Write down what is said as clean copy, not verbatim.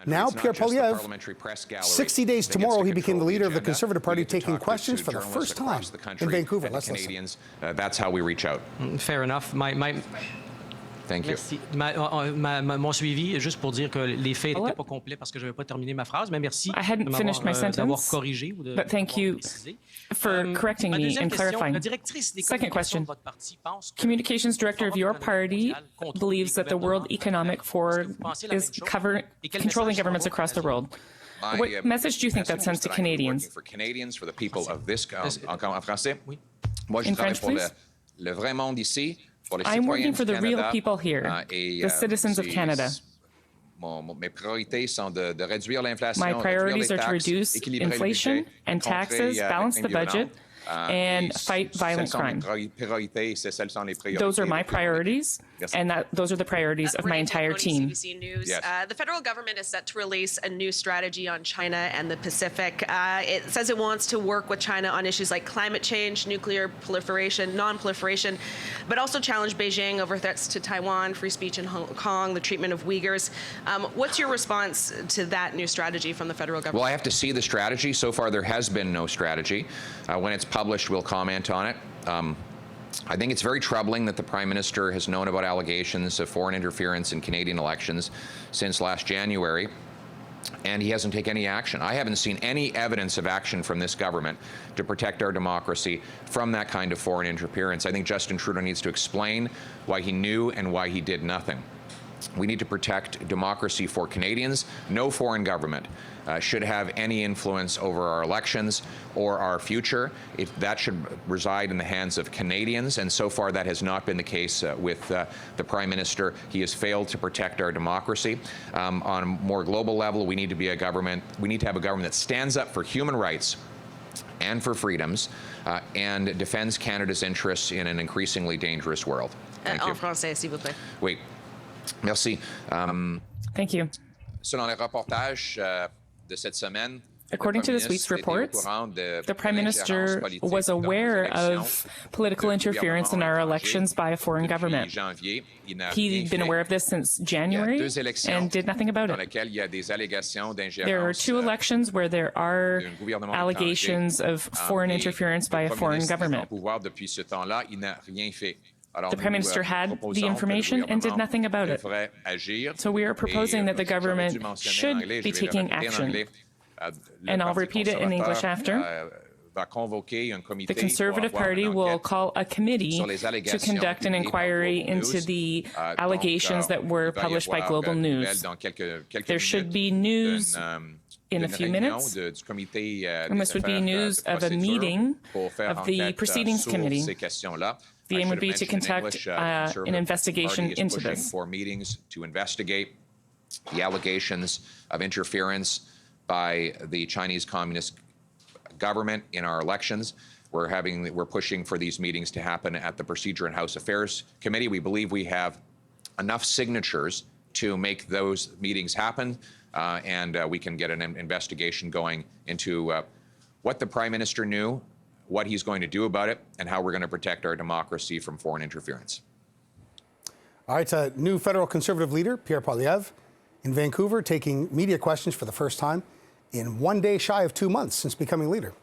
Now, Pierre Poilievre, 60 days tomorrow, he became the leader of the Conservative Party, taking questions for the first time in Vancouver. Let's listen. That's how we reach out. Fair enough. Thank you. Merci. Mon suivi, juste pour dire que les faits n'étaient pas complets parce que je n'avais pas terminé ma phrase, mais merci d'avoir corrigé ou de but thank you for correcting me and clarifying. Second question. Communications director of your party believes that the World Economic Forum is controlling governments across the world. What message do you think that sends to Canadians? For Canadians, for the people of this, en français. In French, please. Le vrai monde ici. I'm working for the real people here, the citizens of Canada. My priorities are to reduce inflation and taxes, balance the budget, and fight violent crime. Those are my priorities, and those are the priorities of my entire team. CBC News. Yes. The federal government is set to release a new strategy on China and the Pacific. It says it wants to work with China on issues like climate change, nuclear proliferation, non-proliferation, but also challenge Beijing over threats to Taiwan, free speech in Hong Kong, the treatment of Uyghurs. What's your response to that new strategy from the federal government? Well, I have to see the strategy. So far, there has been no strategy. When it's published, we'll comment on it. I think it's very troubling that the Prime Minister has known about allegations of foreign interference in Canadian elections since last January, and he hasn't taken any action. I haven't seen any evidence of action from this government to protect our democracy from that kind of foreign interference. I think Justin Trudeau needs to explain why he knew and why he did nothing. We need to protect democracy for Canadians. No foreign government should have any influence over our elections or our future. That should reside in the hands of Canadians, and so far that has not been the case with the Prime Minister. He has failed to protect our democracy. On a more global level, we need to have a government that stands up for human rights and for freedoms and defends Canada's interests in an increasingly dangerous world. Thank you. En français, s'il vous plaît. Oui. Merci. Thank you. Selon les reportages de cette semaine, according to this week's reports, the Prime Minister was aware of political interference in our elections by a foreign government. He'd been aware of this since January and did nothing about it. There are two elections where there are allegations of foreign interference by a foreign government. The Prime Minister had the information and did nothing about it. So we are proposing that the government should be taking action. And I'll repeat it in English after. The Conservative Party will call a committee to conduct an inquiry into the allegations that were published by Global News. There should be news in a few minutes, and this would be news of a meeting of the Proceedings Committee. The aim would be to conduct an investigation into this. For meetings to investigate the allegations of interference by the Chinese Communist government in our elections. We're pushing for these meetings to happen at the Procedure and House Affairs Committee. We believe we have enough signatures to make those meetings happen, and we can get an investigation going into what the Prime Minister knew, what he's going to do about it, and how we're going to protect our democracy from foreign interference. All right, new federal Conservative leader, Pierre Poilievre, in Vancouver, taking media questions for the first time in 1 day shy of 2 months since becoming leader.